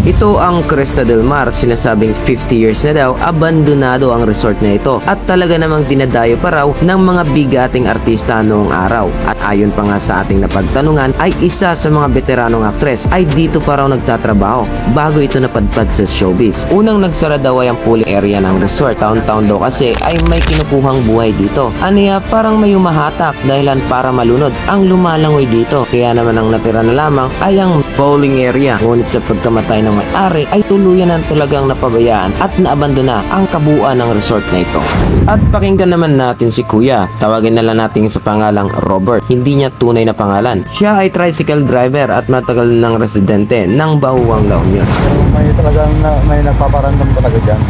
Ito ang Cresta del Mar, sinasabing 50 years na daw, abandonado ang resort na ito at talaga namang dinadayo pa raw ng mga bigating artista noong araw. At ayon pa nga sa ating napagtanungan ay isa sa mga veteranong aktres ay dito pa raw nagtatrabaho bago ito napadpad sa showbiz. Unang nagsara daw ay ang pool area ng resort. Taon-taon daw kasi ay may kinukuhang buhay dito. Aniya parang may umahatak dahilan para malunod ang lumalangoy dito. Kaya naman ang natira na lamang ay ang bowling area. Ngunit sa pagkamatay ng may-ari ay tuluyan na talagang napabayaan at naabandona ang kabuuan ng resort na ito. At pakinggan naman natin si Kuya. Tawagin na lang natin sa pangalang Robert. Hindi niya tunay na pangalan. Siya ay tricycle driver at matagal ng residente ng Bahuang La Union. May talagang may nagpaparandam talaga dyan.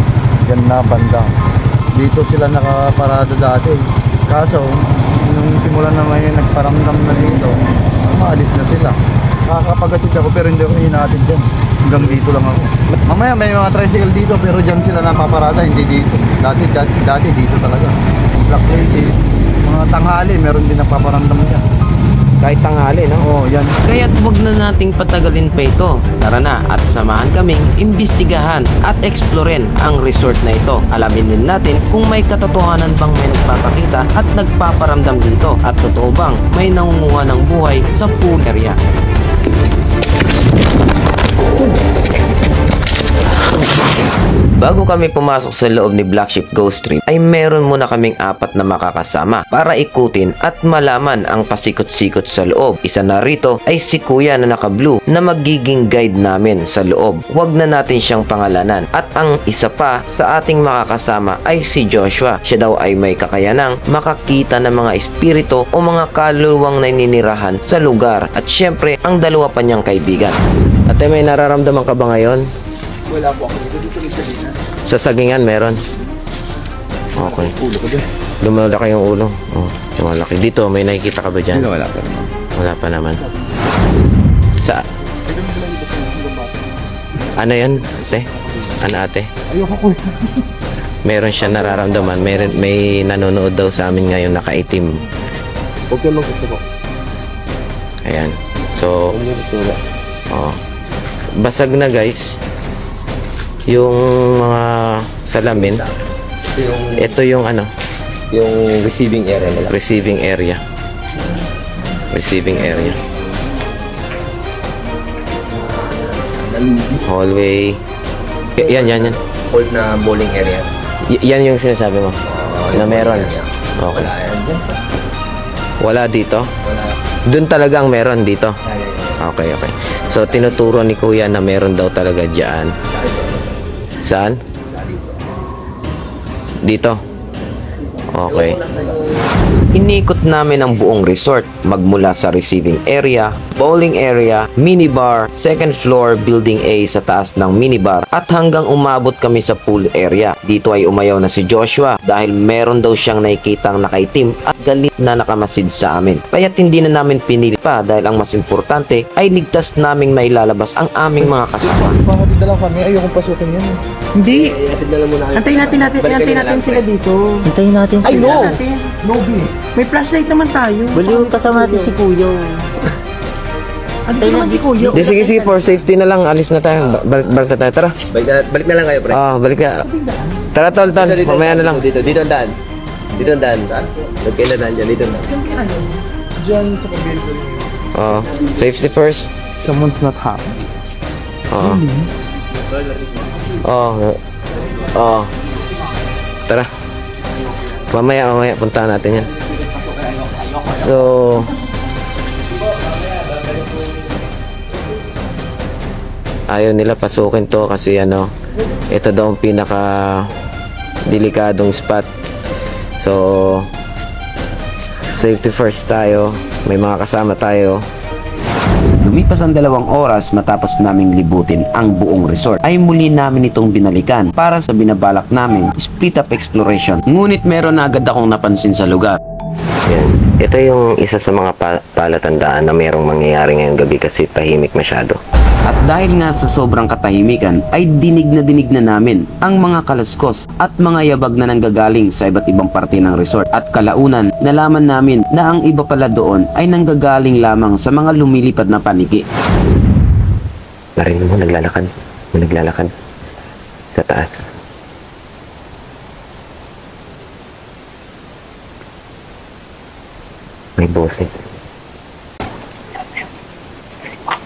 Yan na bandang. Dito sila nakaparado dati. Kaso, nung simulan na may nagparamdam na dito, maalis na sila. Nakakapagatid ako pero hindi ako hinatid dyan. Hanggang dito lang ako. Mamaya may mga tricycle dito pero dyan sila napaparada, hindi dito. Dati dito talaga. Black lady, mga tanghali, meron din napaparamdam dyan. Kahit tanghali, no? Oo, yan. Kaya't wag na nating patagalin pa ito. Tara na at samahan kaming imbestigahan at exploren ang resort na ito. Alamin din natin kung may katotohanan bang may nagpapakita at nagpaparamdam dito. At totoo bang may nangunguha ng buhay sa pool area. Bago kami pumasok sa loob ni Black Sheep Ghost Trip ay meron muna kaming 4 na makakasama para ikutin at malaman ang pasikot-sikot sa loob. Isa na rito ay si Kuya na naka-blue na magiging guide namin sa loob. Huwag na natin siyang pangalanan. At ang isa pa sa ating makakasama ay si Joshua. Siya daw ay may kakayanang makakita ng mga espiritu o mga kaluluwang naninirahan sa lugar. At syempre ang dalawa pa niyang kaibigan. Ate, may nararamdaman ka ba ngayon? Wala po ako dito sa sagingan. Sa sagingan meron? Okay. Ulo ko dyan. Lumalaki yung ulo. Oh, lumalaki. Dito, may nakikita ka ba dyan? Wala pa naman. Wala pa naman. Sa... Ano yun, ate? Ano, ate? Ayoko ko. Meron siya nararamdaman. May nanonood daw sa amin ngayon nakaitim. Huwag kayo mag-gusto ko. Ayan. So... Oh. Basag na, guys. Yung mga salamin. Ito yung ano? Yung receiving area nila. Receiving area. Receiving area. Hallway. Yan. Hold na bowling area. Yan yung sinasabi mo? Na meron. Okay. Wala yan dyan. Wala dito? Wala. Doon talagang meron dito? Okay. So, tinuturo ni Kuya na meron daw talaga dyan. Saan? Dito? Okay. Inikot namin ang buong resort, magmula sa receiving area, bowling area, minibar, second floor, building A sa taas ng minibar, at hanggang umabot kami sa pool area. Dito ay umayaw na si Joshua dahil meron daw siyang nakikitang nakaitim at galit na nakamasid sa amin. Kaya't hindi na namin pinili pa dahil ang mas importante ay ligtas naming mailalabas ang aming mga kasama. Pangatid na lang kami, ayokong pasukin yan. Hindi. Iatid na lang muna kayo. Antayin natin sila dito. Antayin natin sila. Ay, no! Natin. No, B. May flashlight naman tayo. Baliw, kasama natin si Kuya. Antayin naman si Kuya. Sige, for safety na lang, alis na tayo. Balik na tayo, tara. Balik na lang kayo, pre. Balik ka. Tara, tol. Mamaya na lang. Dito ang daan. Dito ang daan. Saan? Nagkain na daan dyan. Dito ang daan. Diyan sa pagbildo. Safety first. Someone's not happy. Tara. Mamaya puntahan natin yan. So, ayaw nila pasukin to kasi ito daw ang pinaka delikadong spot. So, safety first tayo. May mga kasama tayo. Lumipas ang 2 oras matapos naming libutin ang buong resort ay muli namin itong binalikan para sa binabalak namin split up exploration. Ngunit meron na agad akong napansin sa lugar. Yan. Ito yung isa sa mga palatandaan na merong mangyayari ngayong gabi kasi tahimik masyado. At dahil nga sa sobrang katahimikan ay dinig na namin ang mga kaluskos at mga yabag na nanggagaling sa iba't ibang parte ng resort. At kalaunan, nalaman namin na ang iba pala doon ay nanggagaling lamang sa mga lumilipad na paniki. Narinig mo, naglalakad. May naglalakad. Sa taas. May boses.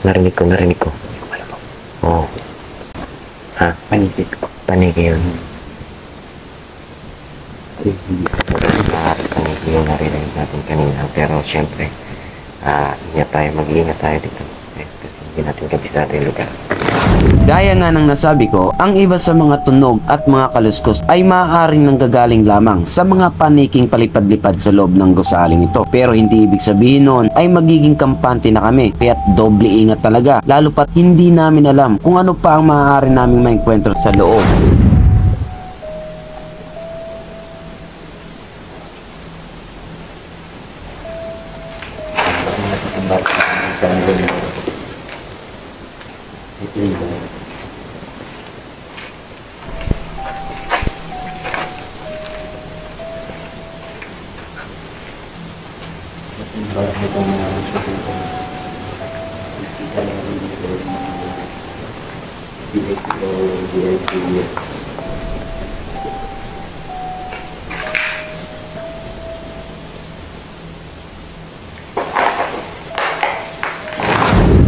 Narinig ko. Oo. Ha? Paniki. Paniki yun. Paniki yung narinig natin kanina. Pero syempre, mag-iingat tayo dito. Kasi hindi natin kabisado yung lugar. Gaya nga ng nasabi ko, ang iba sa mga tunog at mga kaluskos ay maaaring nanggagaling lamang sa mga paniking palipad-lipad sa loob ng gusaling ito. Pero hindi ibig sabihin noon ay magiging kampante na kami, kaya't doble ingat talaga, lalo pat hindi namin alam kung ano pa ang maaari naming maengkwentro sa loob.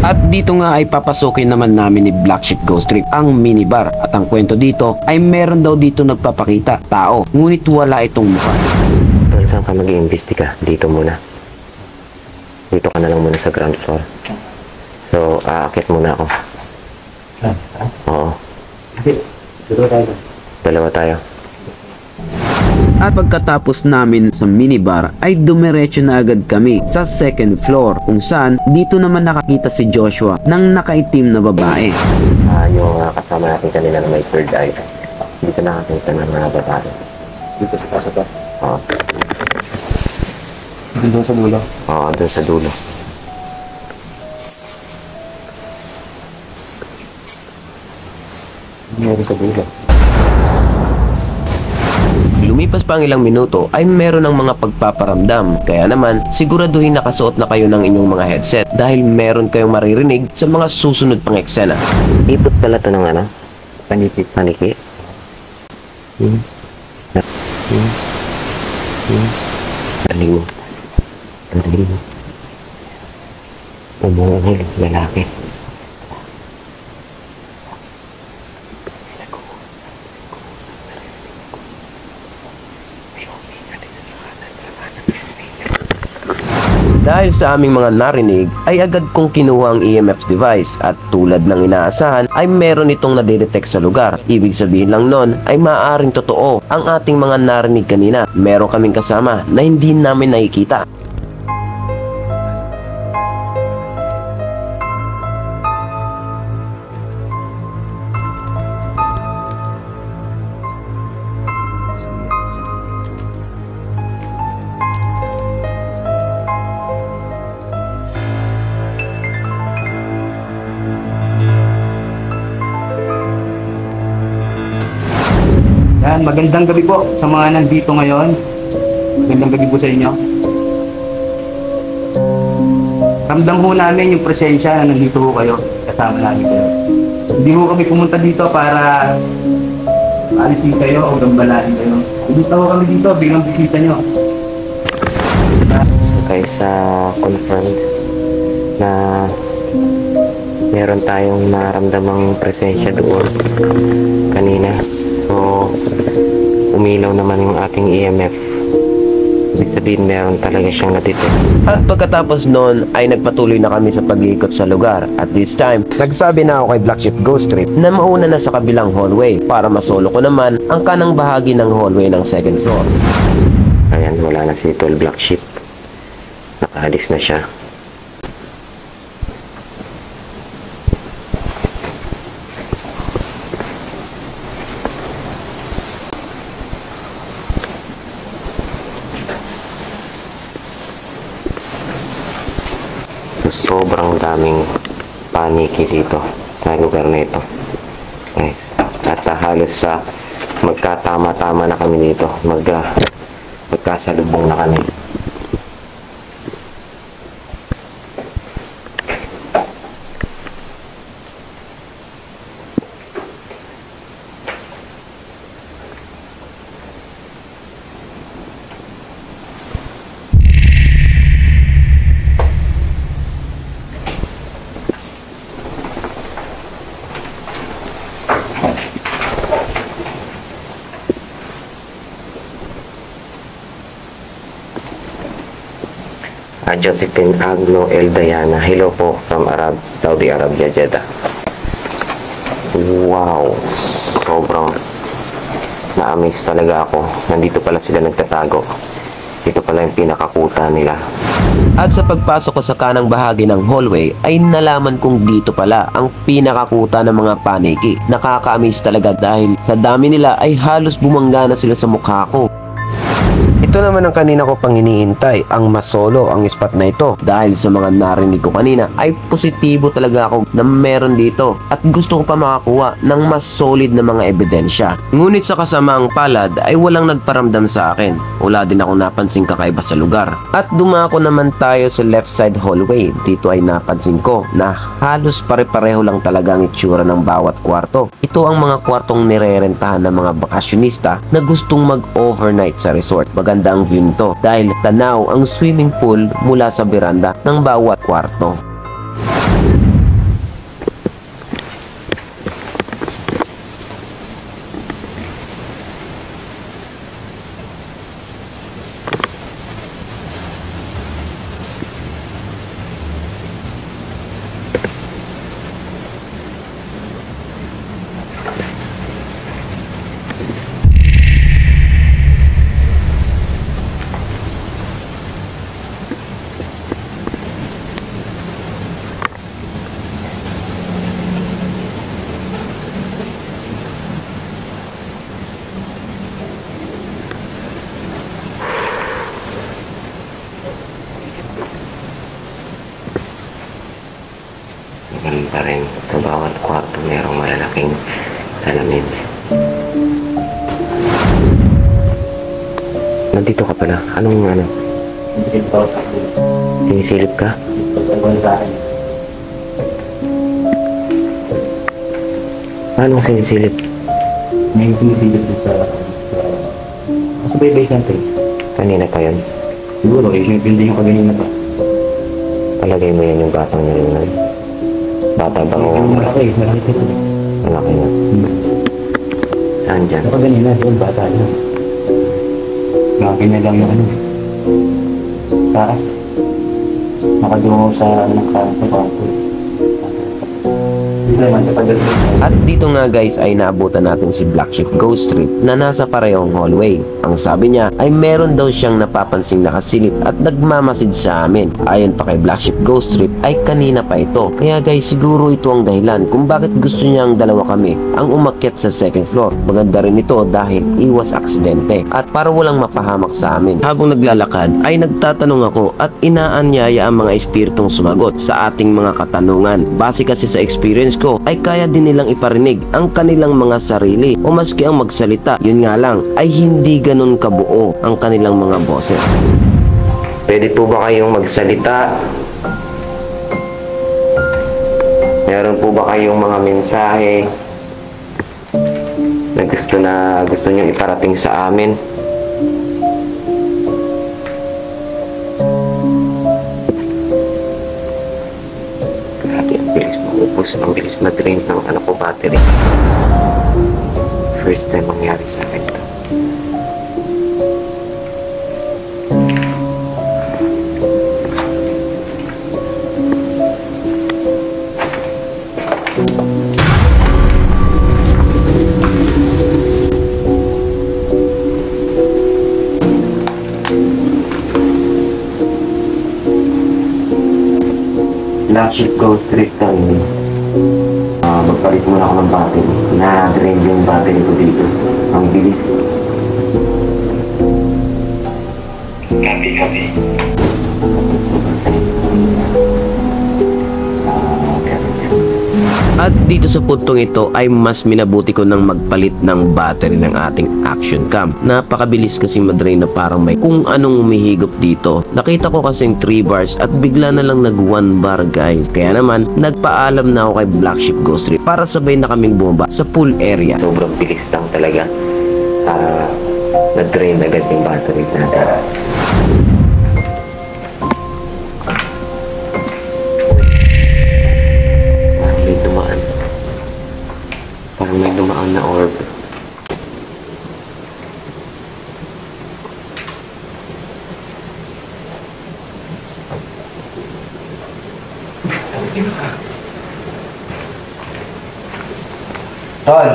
At dito nga ay papasukin naman namin ni Black Sheep Ghost Trip ang minibar. At ang kwento dito ay meron daw dito nagpapakita tao, ngunit wala itong mukha. Tol, saan ka mag-iimbestiga? Dito muna. Dito ka na lang muna sa ground floor. So, aakit muna ako. Oo. Dalawa tayo. At pagkatapos namin sa minibar ay dumiretso na agad kami sa second floor, kung saan dito naman nakakita si Joshua ng nakaitim na babae. Yung kasama natin kanina na may third eye. Dito nakakita ng mga babae. Dito sa kasa to? Oo. Doon sa dulo. Oo, doon sa dulo. Meron sa dulo. Lumipas pa ang ilang minuto ay meron ng mga pagpaparamdam, kaya naman siguraduhin nakasuot na kayo ng inyong mga headset dahil meron kayong maririnig sa mga susunod pang eksena. Ipot pala to ng ano? Paniki. Paniki. Narinig mo. Narinig mo. Umuungol, lalaki. Dahil sa aming mga narinig ay agad kong kinuha ang EMF device at tulad ng inaasahan ay meron itong nadedetect sa lugar. Ibig sabihin lang nun ay maaaring totoo ang ating mga narinig kanina. Meron kaming kasama na hindi namin nakikita. Yan, magandang gabi po sa mga nandito ngayon. Magandang gabi po sa inyo. Ramdam po namin yung presensya na nandito po kayo, kasama namin kayo. Hindi po kami pumunta dito para maalisin kayo o gambalain kayo. Pumunta po kami dito bilang bisita nyo. Okay, sa confirmed na meron tayong naramdamang presensya doon kanina. So, umilaw naman yung ating EMF. Ibig sabihin meron talaga siyang natitip. At pagkatapos noon ay nagpatuloy na kami sa pag-iikot sa lugar. At this time, nagsabi na ako kay Black Sheep Ghost Trip na mauna na sa kabilang hallway para masolo ko naman ang kanang bahagi ng hallway ng second floor. Ayan, wala na si Tol Black Sheep. Nakaalis na siya. Sobrang daming paniki dito sa lugar na ito. Guys, at halos sa magkatama-tama na kami dito. Magkasalubong na kami. Josephine Agno El Dayana. Hello po from Saudi Arabia, Jeddah. Wow, sobrang na-amaze talaga ako. Nandito pala sila nagtatago. Dito pala yung pinakakuta nila. At sa pagpasok ko sa kanang bahagi ng hallway ay nalaman kong dito pala ang pinakakuta ng mga paniki. Nakaka-amaze talaga dahil sa dami nila ay halos bumangga na sila sa mukha ko. Ito naman ang kanina ko pang iniintay, ang masolo ang spot na ito. Dahil sa mga narinig ko kanina ay positibo talaga ako na meron dito at gusto ko pa makakuha ng mas solid na mga ebidensya. Ngunit sa kasamaang palad ay walang nagparamdam sa akin. Wala din ako napansing kakaiba sa lugar. At dumako naman tayo sa left side hallway. Dito ay napansin ko na halos pare-pareho lang talaga ang itsura ng bawat kwarto. Ito ang mga kwartong nirerentahan ng mga bakasyonista na gustong mag-overnight sa resort. Maganda ang view nito dahil tanaw ang swimming pool mula sa beranda ng bawat kwarto. Maganda rin sa bawat kwarto merong malalaking salamin. Nandito ka pala. Anong ano? Sinisilip ka? Anong sinisilip? May pinipilit sa baybay natin. Kanina pa yun? Siguro, hindi yung kaganina pa. Palagay mo yan yung batang narinan. Bata ba o Malaki ito. malaki na? Saan dyan? Yung kaganina, yung bata yun. Laki na lang yung ano. Taas. Nakadungo sa kwarto. At dito nga guys ay naabutan natin si Black Sheep Ghost Trip na nasa parehong hallway. Ang sabi niya ay meron daw siyang napapansing nakasilip at nagmamasid sa amin. Ayon pa kay Black Sheep Ghost Trip ay kanina pa ito. Kaya guys siguro ito ang dahilan kung bakit gusto niyang dalawa kami ang umakyat sa second floor. Maganda rin ito dahil iwas aksidente at para walang mapahamak sa amin. Habang naglalakad ay nagtatanong ako at inaanyaya ang mga espiritong sumagot sa ating mga katanungan. Base kasi sa experience ko ay kaya din nilang iparinig ang kanilang mga sarili o maski ang magsalita. Yun nga lang ay hindi ganun kabuo ang kanilang mga boses. Pwede po ba kayong magsalita? Meron po ba kayong mga mensahe na gusto nyo iparating sa amin? Ang bilis na-drain ng battery. First time mangyari sa akin ito. Black Sheep Ghost Trip kami. Magpalit muna ako ng battery. Na-drain yung battery ko dito. Ang bilis. Copy. At dito sa puntong ito ay mas minabuti ko nang magpalit ng battery ng ating action cam. Napakabilis kasi madrain na parang may kung anong umihigop dito. Nakita ko kasing 3 bars at bigla na lang nag 1 bar guys. Kaya naman nagpaalam na ako kay Black Sheep Ghost Trip para sabay na kaming bumaba sa pool area. Sobrang bilis lang talaga. Na-drain agad yung battery natin. May dumaan na orb. Tol!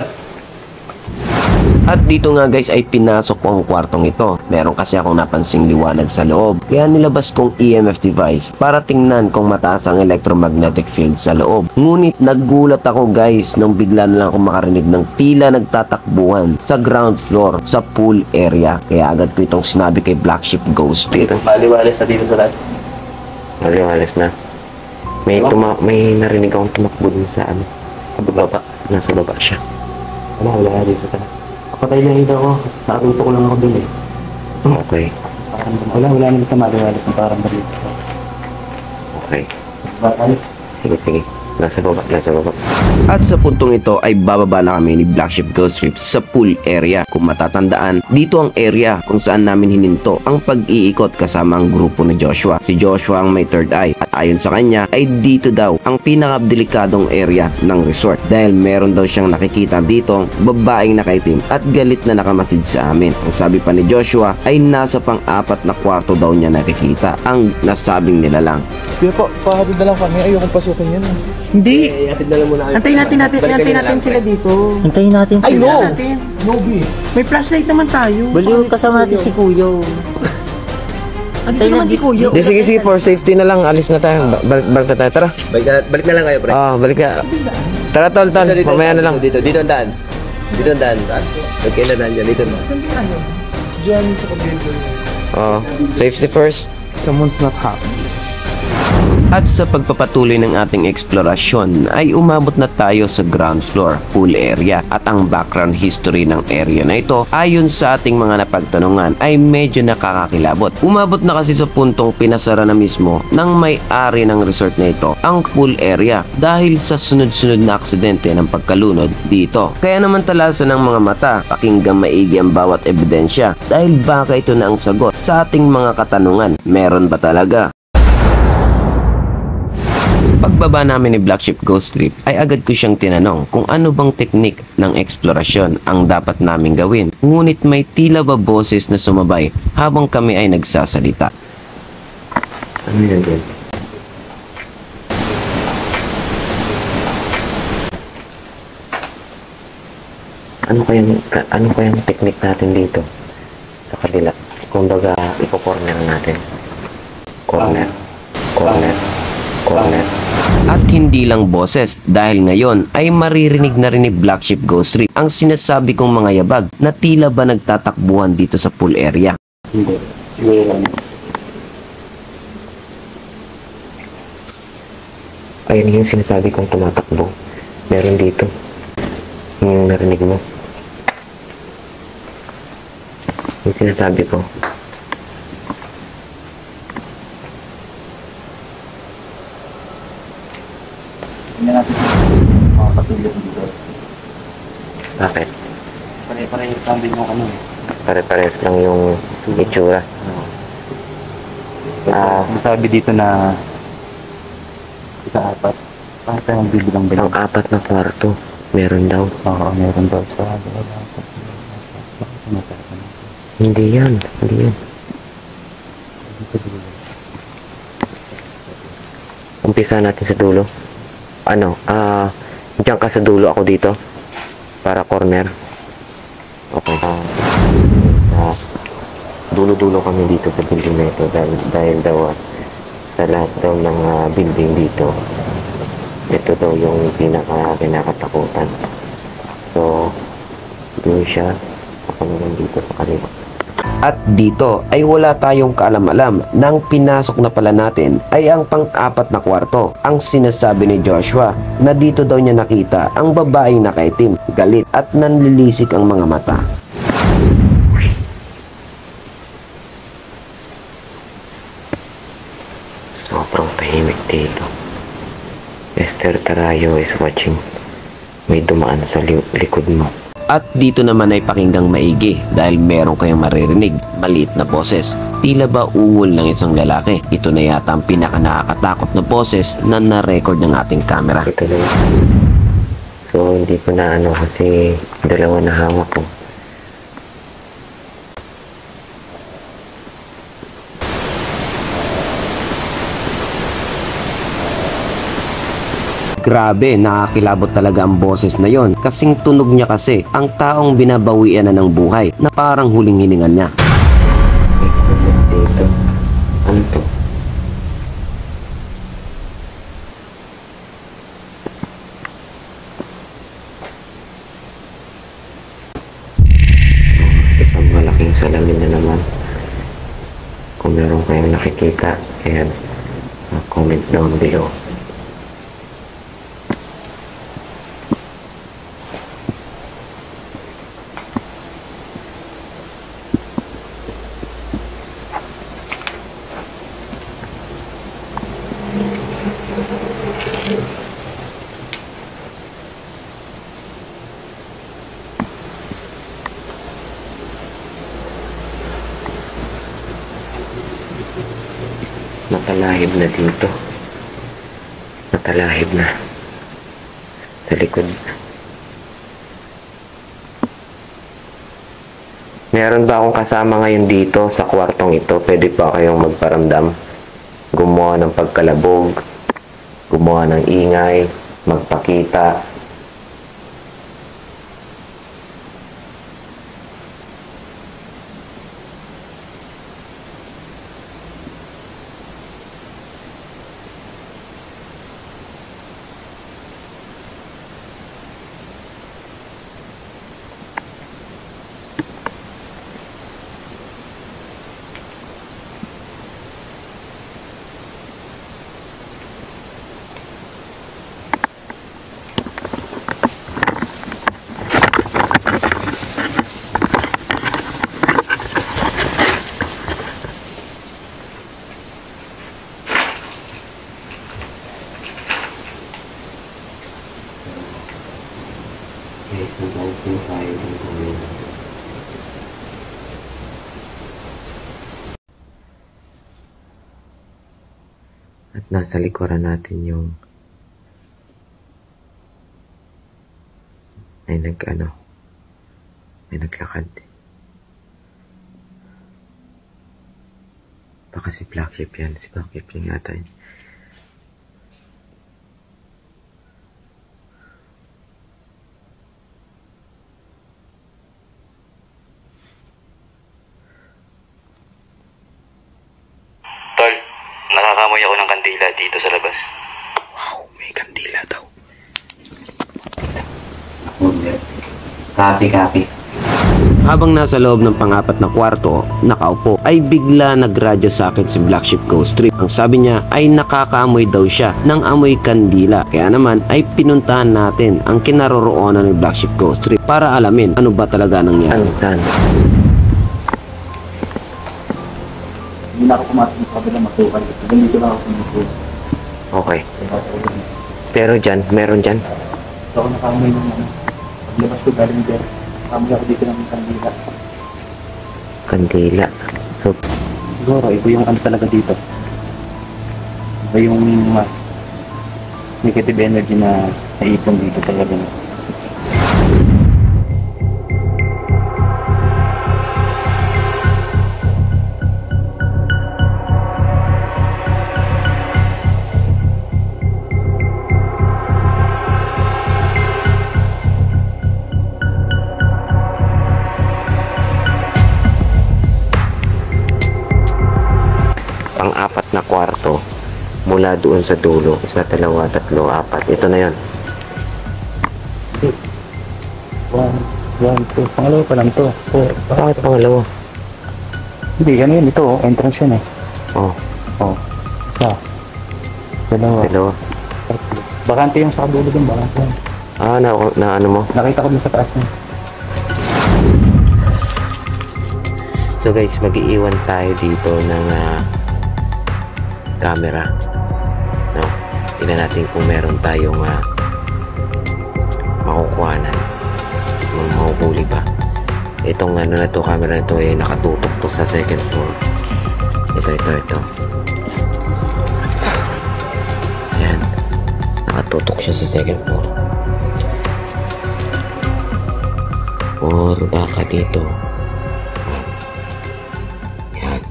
At dito nga guys ay pinasok ko ang kwartong ito. Meron kasi akong napansing liwanag sa loob. Kaya nilabas kong EMF device para tingnan kung mataas ang electromagnetic field sa loob. Ngunit nagulat ako guys nung bigla na lang ako makarinig ng tila nagtatakbuhan sa ground floor sa pool area. Kaya agad ko itong sinabi kay Black Sheep Ghost Street. Maliwalas na dito sa lahat. Maliwalas na. May narinig akong tumakbo dun sa ano. Sa baba. Nasa baba siya. Wala dito sa lahat. Kapatay na ito ako. Nakatuto ko lang ako dun eh. Okay. Wala naman sa maliwalas na parang dito. Okay. Bakal? Sige. Nasa baba. At sa puntong ito ay bababa na kami ni Black Sheep Ghost Trip sa pool area. Kung matatandaan, dito ang area kung saan namin hininto ang pag-iikot kasama ang grupo ni Joshua. Si Joshua ang may third eye at ayon sa kanya ay dito daw ang pinakadelikadong area ng resort dahil meron daw siyang nakikita dito babaeng nakaitim at galit na nakamasid sa amin. Ang sabi pa ni Joshua ay nasa pang-apat na kwarto daw niya nakikita ang nasabing nilalang. Kaya po, pahatid na lang kami. Ayokong pasukin yan. Hindi. Atid na lang muna kayo. Antayin natin sila dito. Hintayin natin Ay, sila. no! Nobi. May flashlight naman tayo. Baliw, kasama natin si Kuyo. Andito naman si Kuya. Sige, for safety na lang. Alis na tayo. Balik na tayo. Tara. Balik na lang kayo, pre. Balik na. Tara, tol. Mamaya na lang. Dito ang daan. Okay na daan dyan. Dito na. Diyan sa kabilo. Safety first. Someone's not happy. At sa pagpapatuloy ng ating eksplorasyon ay umabot na tayo sa ground floor, pool area at ang background history ng area na ito ayon sa ating mga napagtanungan ay medyo nakakakilabot. Umabot na kasi sa puntong pinasara na mismo ng may-ari ng resort na ito ang pool area dahil sa sunod-sunod na aksidente ng pagkalunod dito. Kaya naman talasan ng mga mata, pakinggan maigi ang bawat ebidensya dahil baka ito na ang sagot sa ating mga katanungan. Meron ba talaga? Pagbaba namin ni Black Sheep Ghost Trip ay agad ko siyang tinanong kung ano bang teknik ng eksplorasyon ang dapat naming gawin. Ngunit may tila ba boses na sumabay habang kami ay nagsasalita. Ano yan din? Ano kayang teknik natin dito? Sa kabila. Kung baga, ipo-corner natin. Corner. At hindi lang boses dahil ngayon ay maririnig na rin ni Black Sheep Ghost Trip ang sinasabi kong mga yabag na tila ba nagtatakbuhan dito sa pool area. Hindi. Siguro lang. Ayun yung sinasabi kong tumatakbo. Meron dito. Yung narinig mo. Yung sinasabi ko. Hindi natin makapatulog dito. Bakit? Pare-parehas lang din yung ano. Pare-pares lang yung itsura. Sabi dito na isa-apat. Bakit tayong bibilang-bilang? Ang apat na kwarto. Meron daw. Oo, meron daw sa Hindi yan. Umpisa natin sa dulo. Diyan ka sa dulo, ako dito. Para corner. Okay. Dulo-dulo kami dito sa building na ito dahil daw sa lahat daw ng building dito, ito daw yung kinakatakutan. So, doon siya. Ako naman dito sa kanila. At dito ay wala tayong kaalam-alam nang pinasok na pala natin ay ang pang-apat na kwarto. Ang sinasabi ni Joshua na dito daw niya nakita ang babaeng nakaitim, galit at nanlilisik ang mga mata. Sobrang tahimik dito. Esther Tarayo is watching. May dumaan sa likod mo. At dito naman ay pakinggang maigi dahil meron kayong maririnig, maliit na boses. Tila ba ungol ng isang lalaki. Ito na yata ang pinaka nakakatakot na boses na na-record ng ating camera. Ito lang. So, hindi ko na kasi dalawa na hawak ko. Grabe, nakakilabot talaga ang boses na yon. Kasing tunog niya kasi ang taong binabawian na ng buhay na parang huling hiningan niya. May tulog dito. Ano to? Isang malaking salamin na naman. Kung meron kayong nakikita, ayan, comment down below. Matalahib na dito. Matalahib na. Sa likod. Meron ba akong kasama ngayon dito sa kwartong ito? Pwede pa kayong magparamdam? Gumawa ng pagkalabog, gumawa ng ingay, magpakita. At nasa likuran natin yung may naglakad. Baka si Black Sheep yan. Si Black Sheep yung yata yun. Tol, nakakamoy ako ng kandila dito sa labas. Wow, may kandila daw. Copy. Habang nasa loob ng pang-apat na kwarto, nakaupo, ay bigla nagradyo sa akin si Black Sheep Ghost Trip. Ang sabi niya ay nakakaamoy daw siya ng amoy kandila. Kaya naman ay pinuntahan natin ang kinaroroonan ni Black Sheep Ghost Trip para alamin ano ba talaga nangyari. Ano saan? Hindi na ako pumasok ng kabila masukan. Dito na ako pumasok. Okay. Pero dyan, meron dyan. So ako nakamoy ng paglabas ko galing dyan. Nakamoy ako dito ng kandila. Kandila. So, Siguro, iba yung ano talaga dito. Iba yung negative energy na naipon dito talaga. pang-apat na kwarto mula doon sa dulo. 1, 2, 3, 4. Ito na yon. 1, 2. Pangalawa pa lang to. Bakit pangalawa? Hindi, ano yun? Ito, entrance yun eh. Oh, Isa. Dalawa. dalawa. Tatlo. Bakante yung sa dulo dun, bakante yun. Ah, na ano mo? Nakita ko dun sa taas niya. So guys, mag-iiwan tayo dito ng camera. No? Tingnan natin kung meron tayong makukuhanan. Mahuhuli ba? Itong ano na to, camera na to ay nakatutok to sa second floor. Ito. Ayan. Nakatutok siya sa second floor. Or baka dito. Ayan.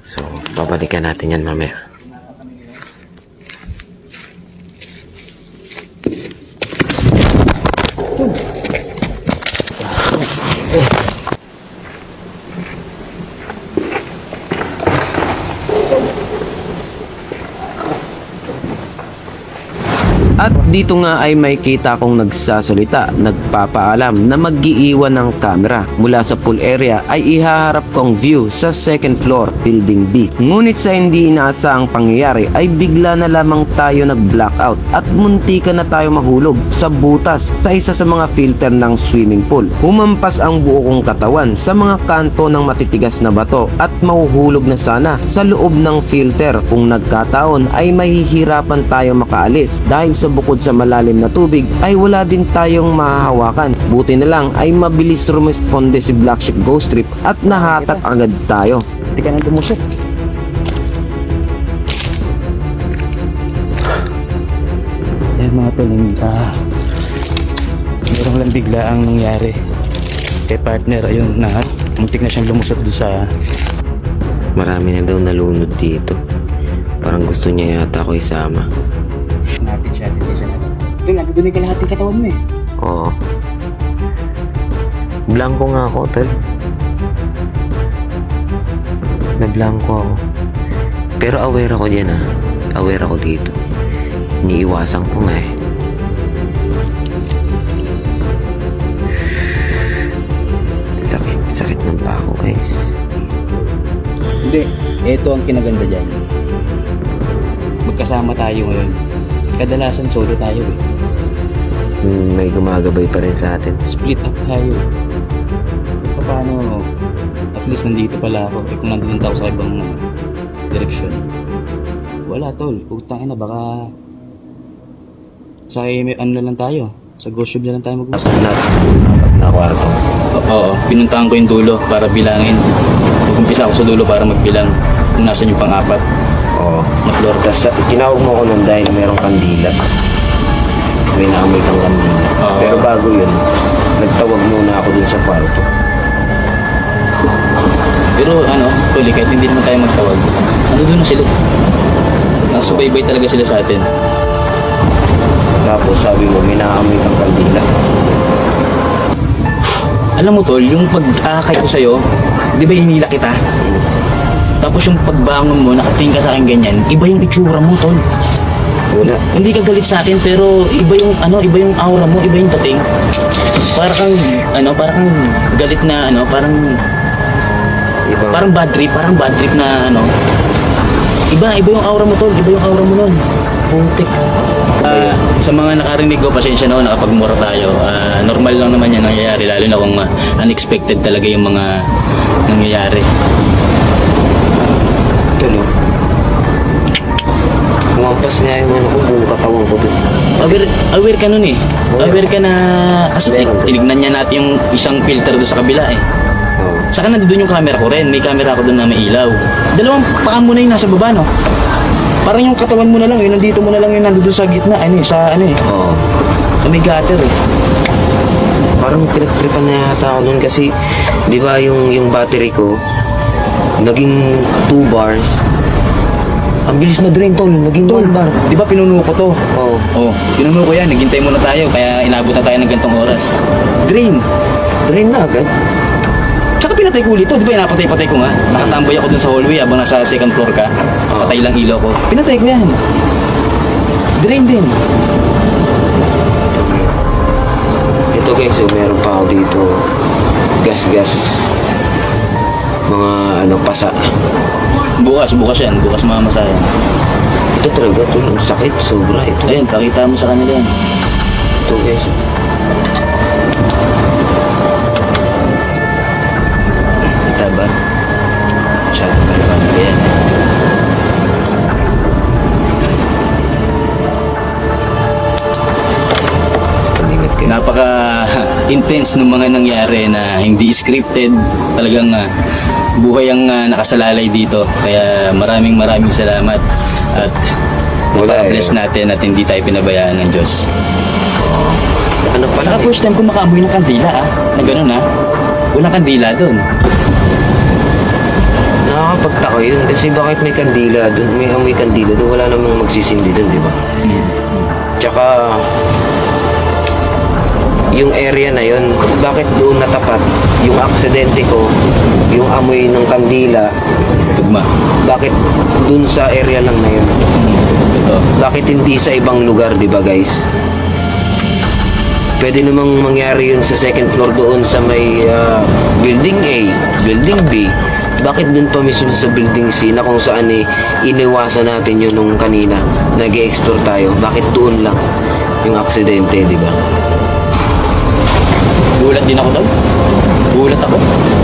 So, babalikan natin yan mamaya. dito nga ay may kita kong nagsasalita, nagpapaalam na mag-iiwan ng camera. Mula sa pool area ay ihaharap kong view sa second floor, building B. Ngunit sa hindi inaasahang pangyayari ay bigla na lamang tayo nag-blackout at muntika na tayo mahulog sa butas sa isa sa mga filter ng swimming pool. Humampas ang buo kong katawan sa mga kanto ng matitigas na bato at mahuhulog na sana sa loob ng filter. Kung nagkataon ay mahihirapan tayo makaalis dahil sa bukod sa malalim na tubig ay wala din tayong mahahawakan. Buti na lang ay mabilis rumisponde si Black Sheep Ghost Trip at nahatak agad tayo. Hindi ka na lumusot. Yan mga tol, meron lang bigla ang nangyari kay partner. Ayun na, muntik na siyang lumusot doon sa... Marami na daw nalunod dito. Parang gusto niya yata ako isama. Natin siya, hindi siya natin. Ito, nandudunin ka lahat ng katawan mo eh. Oo. Blanco nga ako, tol. Na-blanco ako. Pero aware ako dyan, ha. Aware ako dito. Iniiwasan ko nga eh. Sakit ng pako, guys. Hindi, eto ang kinaganda dyan. Magkasama tayo ngayon. Kadalasan solo tayo eh. May gumagabay pa rin sa atin. Split up tayo. Paano, at least nandito pala ako. Eh kung nandun ako sa ibang direksyon. Wala tol, putang ina, baka sa ano na lang tayo. Sa ghost shop na lang tayo mag-usap. Na kwarto. Oo, pinuntahan ko yung dulo para bilangin. Mag-umpisa ako sa dulo para magbilang kung nasan yung pang-apat. Oo. Na floor. Tapos tinawag mo ko nun dahil merong kandila. May naamoy kang kandila. Oo. Pero bago yun, nagtawag muna ako dun sa kwarto. Pero ano, tuloy, kahit hindi naman tayo magtawag, nandun na sila. Nasubaybay talaga sila sa atin. Tapos sabi mo, may naamoy kang kandila. Alam mo tol, yung pag-akay ko sa'yo, di ba hinila kita? Tapos yung pagbangon mo, nakatingin ka sa akin ganyan, iba yung itsura mo tol. Wala. Hindi ka galit sa akin pero iba yung iba yung aura mo, iba yung dating. Para kang parang galit na Iba. parang bad trip na Iba yung aura mo tol, iba yung aura mo nun. Putik. Sa mga nakarinig ko, pasensya na nakapagmura tayo. Normal lang naman yan nangyayari, lalo na kung unexpected talaga yung mga nangyayari. Tulo. Kumampas nga yung ano ko, buong katawan ko dun. Aware ka nun eh. Aware ka na, kasi tinignan niya natin yung isang filter doon sa kabila eh. Oo. Saka nandun yung camera ko rin. May camera ako doon na may ilaw. Dalawang paa mo na yung nasa baba, no? Parang yung katawan mo na lang, yung nandito mo na lang yung nandun sa gitna, Oo. sa may gutter eh. Parang pinagtripan na yata ako nun kasi, di ba yung battery ko, naging 2 bars. Ang bilis na-drain tol, naging 1 bar. Di ba pinuno ko to? Oo. Oh, pinuno ko yan. Naghintay muna tayo, kaya inabot na tayo ng gantong oras. Drain. Drain na agad. Tsaka pinatay ko ulit to, di ba inapatay-patay ko nga? Nakatambay ako dun sa hallway habang nasa second floor ka. Patay lang ilaw ko. Pinatay ko yan. Drain din. Ito guys, so meron pa ako dito. Gas. Mga pasa. Bukas yan. Bukas mamasa yan. Ito talaga, tol, ang sakit, sobra ito. Ayun, pakita mo sa kanila yan. Ito guys. Kita ba? Masyado pa naman yan. Napaka-intense ng mga nangyari na hindi scripted. Talagang buhay ang nakasalalay dito. Kaya maraming salamat. At bless natin at hindi tayo pinabayaan ng Diyos. Ano pa Saka first time ko makaamoy ng kandila na gano'n Walang kandila doon. Nakakapagtaka yun kasi bakit may kandila doon, may amoy kandila doon, wala namang magsisindi doon, di ba? Tsaka yung area na yun. Bakit doon natapat yung aksidente ko, yung amoy ng kandila, Tugma. bakit doon sa area lang na yun? Bakit hindi sa ibang lugar, di ba guys? Pwede namang mangyari yun sa second floor doon sa may building A, building B. Bakit dun pa mismo sa building C na kung saan iniwasan natin yun nung kanina, nag-e-explore tayo? Bakit doon lang yung aksidente, di ba? Gulat din ako tol. Gulat ako.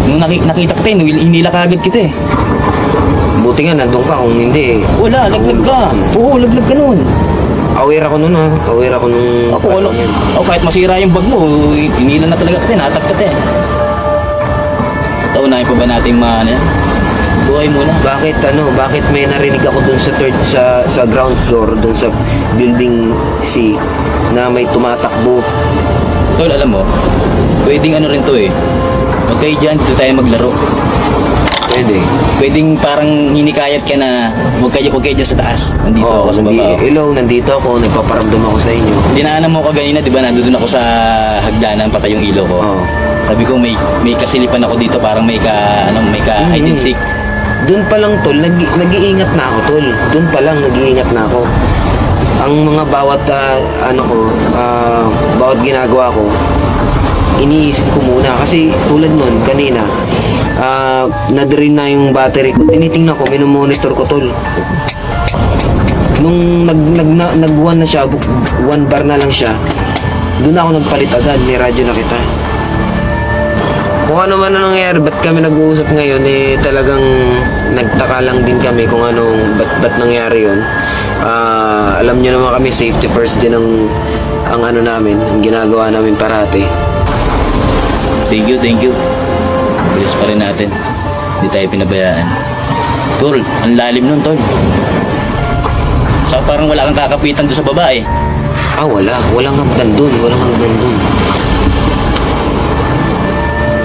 Nung nakita kita hinila ka agad kita Buti nga nandun ka, kung hindi Wala, laglag ka. Oo, laglag ka nun. aware ako nun ha. Aware ako nung Ako kahit masira yung bag mo, hinila na talaga kita, natagkat Taunahin pa ba natin buhay muna? Bakit may narinig ako dun sa third sa ground floor dun sa building C na may tumatakbo? Tol, alam mo, pwedeng rin to Huwag kayo dyan, dito tayo maglaro. Pwedeng parang hinikayat ka na huwag kayo dyan sa taas. Nandito ako sa baba. Hello, nandito ako, nagpaparamdam ako sa inyo. Dinaanan mo ko ganina, di ba? Nandun ako sa hagdanan, patay yung ilo ko. Sabi ko may kasilipan ako dito, parang may ka hide and seek. Doon pa lang tol, nag-iingat na ako tol. Doon pa lang nag-iingat na ako. Ang mga bawat bawat ginagawa ko, iniisip ko muna kasi tulad nun kanina, na-drain na yung battery ko. Tinitingnan ko, minomonitor ko tol. Nung nag-1 na siya, 1 bar na lang siya, doon ako nagpalit agad, may radyo na kita. Kung ano man ang nangyayari, ba't kami nag-uusap ngayon, talagang nagtaka lang din kami kung anong, ba't nangyari yun. Alam nyo naman kami, safety first din ang ano namin, ang ginagawa namin parati. Thank you. Bilis pa rin natin. Hindi tayo pinabayaan. Tol, ang lalim nun, tol. So parang wala kang kakapitan doon sa baba Wala. Walang hagdan dun.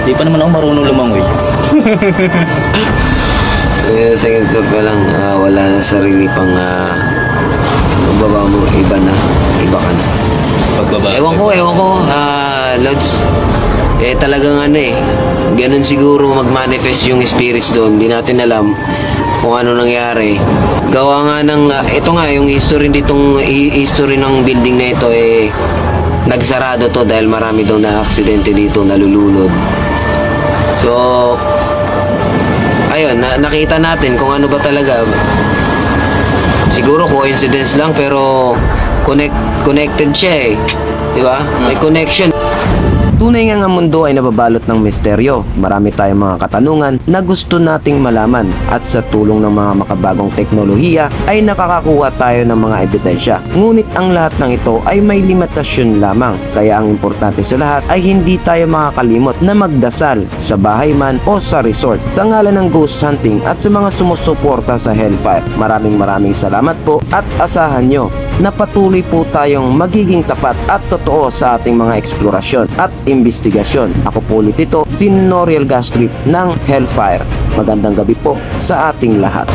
Di pa naman ako marunong lumangoy. Second floor pa lang, wala na sarili pang pagbaba mo, iba ka na. Pagbaba. Ewan ko, Lods. Talagang ganun siguro mag-manifest yung spirits doon. Hindi natin alam kung ano nangyari. Gawa nga ng, ito nga, yung history ng building na ito, nagsarado to dahil marami daw na aksidente dito, nalulunod. So, ayun, nakita natin kung ano ba talaga. Siguro coincidence lang, pero connected siya di ba? May connection. Tunay nga mundo ay nababalot ng misteryo. Marami tayong mga katanungan na gusto nating malaman at sa tulong ng mga makabagong teknolohiya ay nakakakuha tayo ng mga ebidensya. Ngunit ang lahat ng ito ay may limitasyon lamang. Kaya ang importante sa lahat ay hindi tayo makakalimot na magdasal sa bahay man o sa resort sa ngalan ng ghost hunting at sa mga sumusuporta sa Hellfire. Maraming salamat po at asahan nyo na patuloy po tayong magiging tapat at totoo sa ating mga eksplorasyon at investigasyon. Ako po ulit ito, si Noriel Gastrip ng Hellfire. Magandang gabi po sa ating lahat.